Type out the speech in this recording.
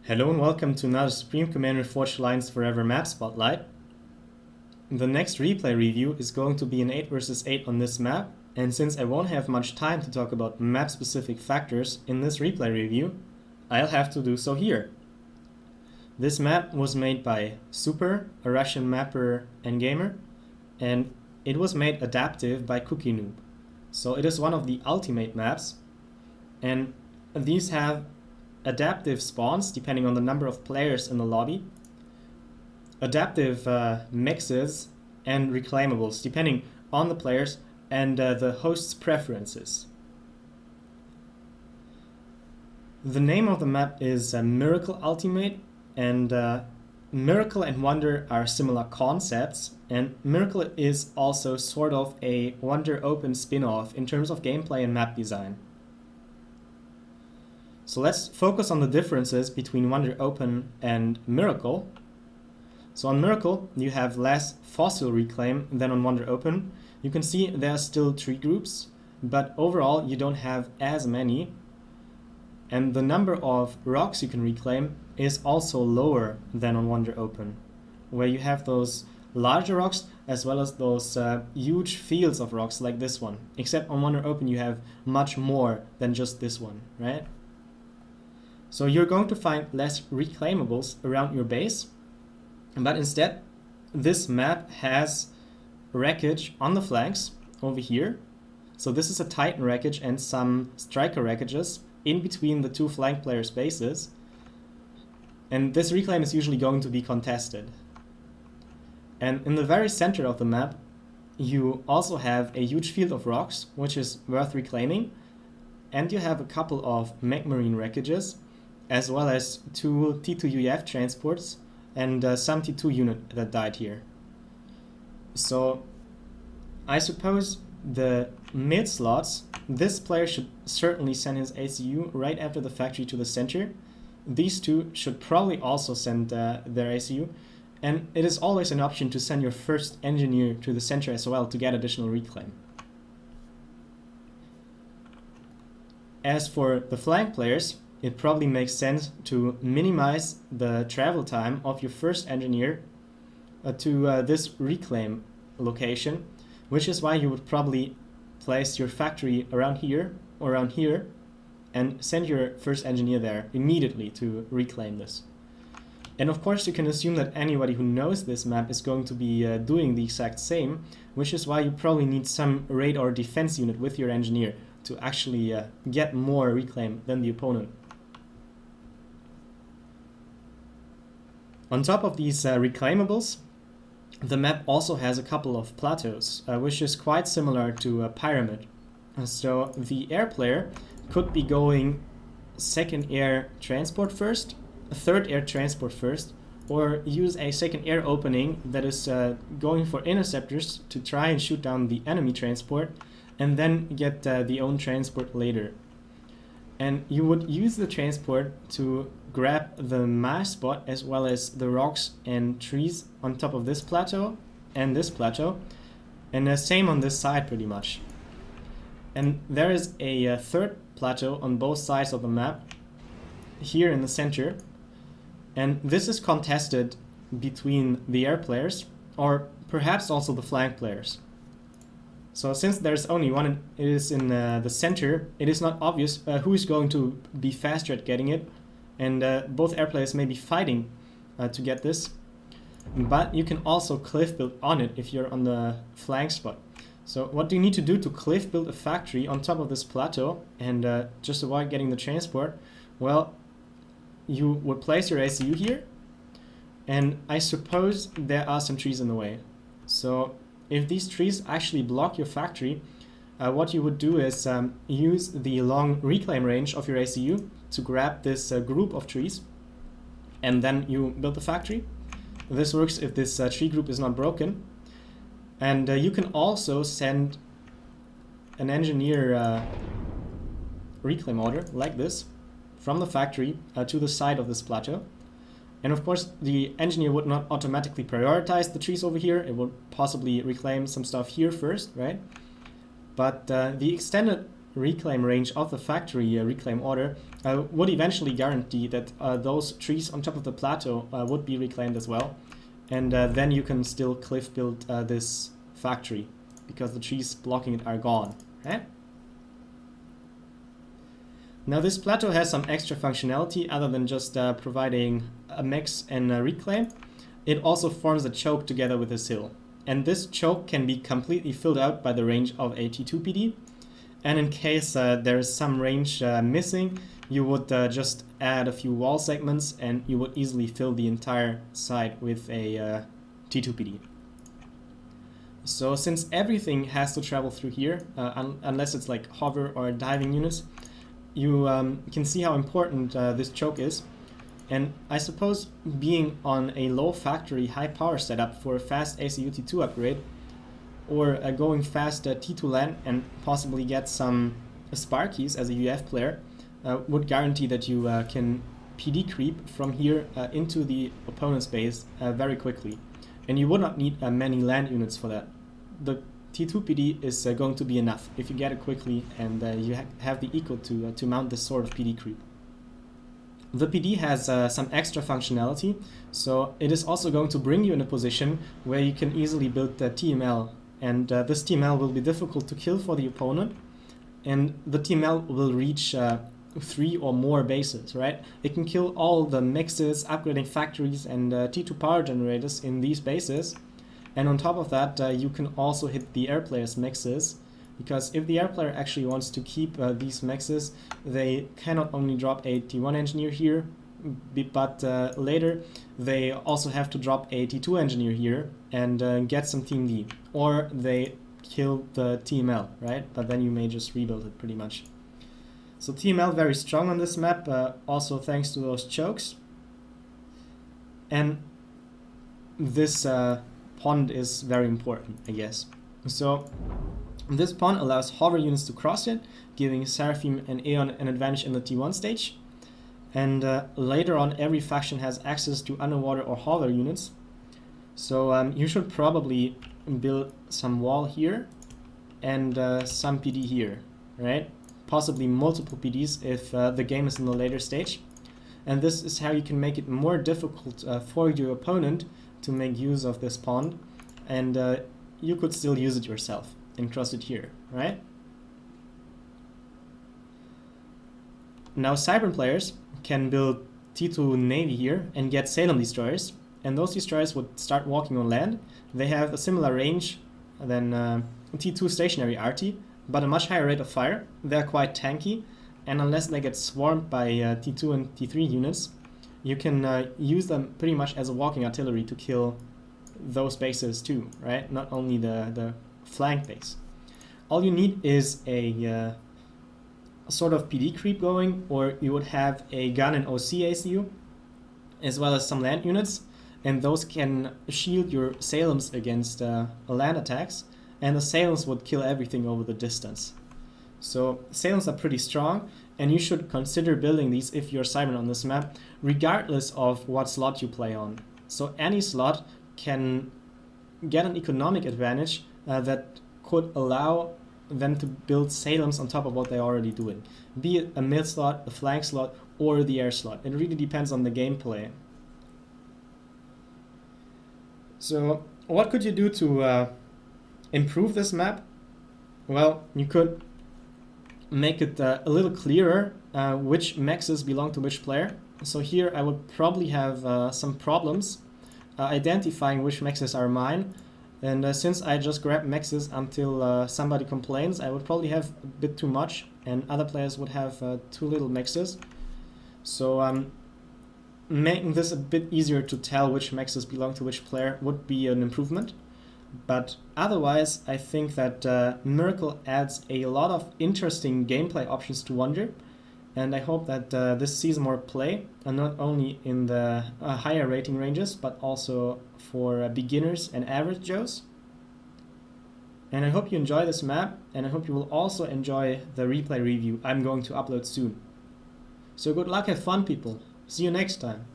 Hello and welcome to another Supreme Commander Forged Alliance Forever map spotlight. The next replay review is going to be an 8 vs 8 on this map, and since I won't have much time to talk about map specific factors in this replay review, I'll have to do so here. This map was made by Super, a Russian mapper and gamer, and it was made adaptive by CookieNoob. So it is one of the ultimate maps, and these have adaptive spawns depending on the number of players in the lobby, adaptive mixes, and reclaimables depending on the players and the host's preferences. The name of the map is Miracle Ultimate, and Miracle and Wonder are similar concepts, and Miracle is also sort of a Wonder Open spin-off in terms of gameplay and map design. So let's focus on the differences between Wonder Open and Miracle. So on Miracle, you have less fossil reclaim than on Wonder Open. You can see there are still tree groups, but overall you don't have as many. And the number of rocks you can reclaim is also lower than on Wonder Open, where you have those larger rocks as well as those huge fields of rocks like this one. Except on Wonder Open you have much more than just this one, right? So you're going to find less reclaimables around your base, but instead this map has wreckage on the flanks over here. So this is a Titan wreckage and some Striker wreckages in between the two flank players' bases, and this reclaim is usually going to be contested. And in the very center of the map you also have a huge field of rocks, which is worth reclaiming, and you have a couple of Magmarine wreckages, as well as two T2UEF transports and some T2 unit that died here. So I suppose the mid slots, this player should certainly send his ACU right after the factory to the center. These two should probably also send their ACU, and it is always an option to send your first engineer to the center as well to get additional reclaim. As for the flank players, it probably makes sense to minimize the travel time of your first engineer to this reclaim location, which is why you would probably place your factory around here or around here and send your first engineer there immediately to reclaim this. And of course you can assume that anybody who knows this map is going to be doing the exact same, which is why you probably need some raid or defense unit with your engineer to actually get more reclaim than the opponent. On top of these reclaimables, the map also has a couple of plateaus, which is quite similar to a pyramid. So the air player could be going second air transport first, third air transport first, or use a second air opening that is going for interceptors to try and shoot down the enemy transport, and then get the own transport later. And you would use the transport to grab the mass spot as well as the rocks and trees on top of this plateau and this plateau, and the same on this side pretty much. And there is a third plateau on both sides of the map here in the center, and this is contested between the air players or perhaps also the flank players. So since there's only one, it is in the center, it is not obvious who is going to be faster at getting it, and both air players may be fighting to get this. But you can also cliff build on it if you're on the flank spot. So what do you need to do to cliff build a factory on top of this plateau and just avoid getting the transport? Well, you would place your ACU here, and I suppose there are some trees in the way. So if these trees actually block your factory, what you would do is use the long reclaim range of your ACU to grab this group of trees, and then you build the factory. This works if this tree group is not broken. And you can also send an engineer reclaim order like this from the factory to the side of this plateau. And of course, the engineer would not automatically prioritize the trees over here. It would possibly reclaim some stuff here first, right? But the extended reclaim range of the factory reclaim order would eventually guarantee that those trees on top of the plateau would be reclaimed as well. And then you can still cliff build this factory because the trees blocking it are gone. Right? Now this plateau has some extra functionality other than just providing a mix and a reclaim. It also forms a choke together with this hill. And this choke can be completely filled out by the range of a T2 PD. And in case there is some range missing, you would just add a few wall segments and you would easily fill the entire side with a T2 PD. So since everything has to travel through here, unless it's like hover or diving units, you can see how important this choke is. And I suppose being on a low factory, high power setup for a fast ACU T2 upgrade, or going fast T2 LAN and possibly get some Sparkies as a UF player, would guarantee that you can PD creep from here into the opponent's base very quickly. And you would not need many land units for that. The T2 PD is going to be enough if you get it quickly and you have the eco to mount this sort of PD creep. The PD has some extra functionality, so it is also going to bring you in a position where you can easily build the TML, and this TML will be difficult to kill for the opponent, and the TML will reach 3 or more bases, right? It can kill all the mixes, upgrading factories, and T2 power generators in these bases, and on top of that you can also hit the air players' mixes, because if the air player actually wants to keep these mixes, they cannot only drop a T1 engineer here, but later they also have to drop a T2 engineer here and get some Team D, or they kill the TML, right? But then you may just rebuild it pretty much. So TML very strong on this map, also thanks to those chokes. And this pond is very important, I guess. So this pond allows hover units to cross it, giving Seraphim and Aeon an advantage in the T1 stage. And later on, every faction has access to underwater or hover units. So you should probably build some wall here and some PD here, right? Possibly multiple PDs if the game is in the later stage. And this is how you can make it more difficult for your opponent to make use of this pond. And you could still use it yourself and cross it here, right? Now Cybern players can build T2 Navy here and get Salem destroyers, and those destroyers would start walking on land. They have a similar range than T2 stationary RT, but a much higher rate of fire. They're quite tanky, and unless they get swarmed by T2 and T3 units, you can use them pretty much as a walking artillery to kill those bases too, right? Not only the flank base. All you need is a sort of PD creep going, or you would have a gun and OC ACU, as well as some land units, and those can shield your Salems against land attacks, and the Salems would kill everything over the distance. So Salems are pretty strong, and you should consider building these if you're Cybern on this map, regardless of what slot you play on. So any slot can get an economic advantage that could allow them to build Salems on top of what they're already doing. Be it a mid slot, a flank slot, or the air slot. It really depends on the gameplay. So what could you do to improve this map? Well, you could make it a little clearer which mexes belong to which player. So here I would probably have some problems identifying which mexes are mine. And since I just grab mexes until somebody complains, I would probably have a bit too much, and other players would have too little mexes. So making this a bit easier to tell which mexes belong to which player would be an improvement. But otherwise, I think that Miracle adds a lot of interesting gameplay options to Wonder, and I hope that this sees more play, and not only in the higher rating ranges, but also for beginners and average Joes. And I hope you enjoy this map, and I hope you will also enjoy the replay review I'm going to upload soon. So good luck, have fun, people. See you next time.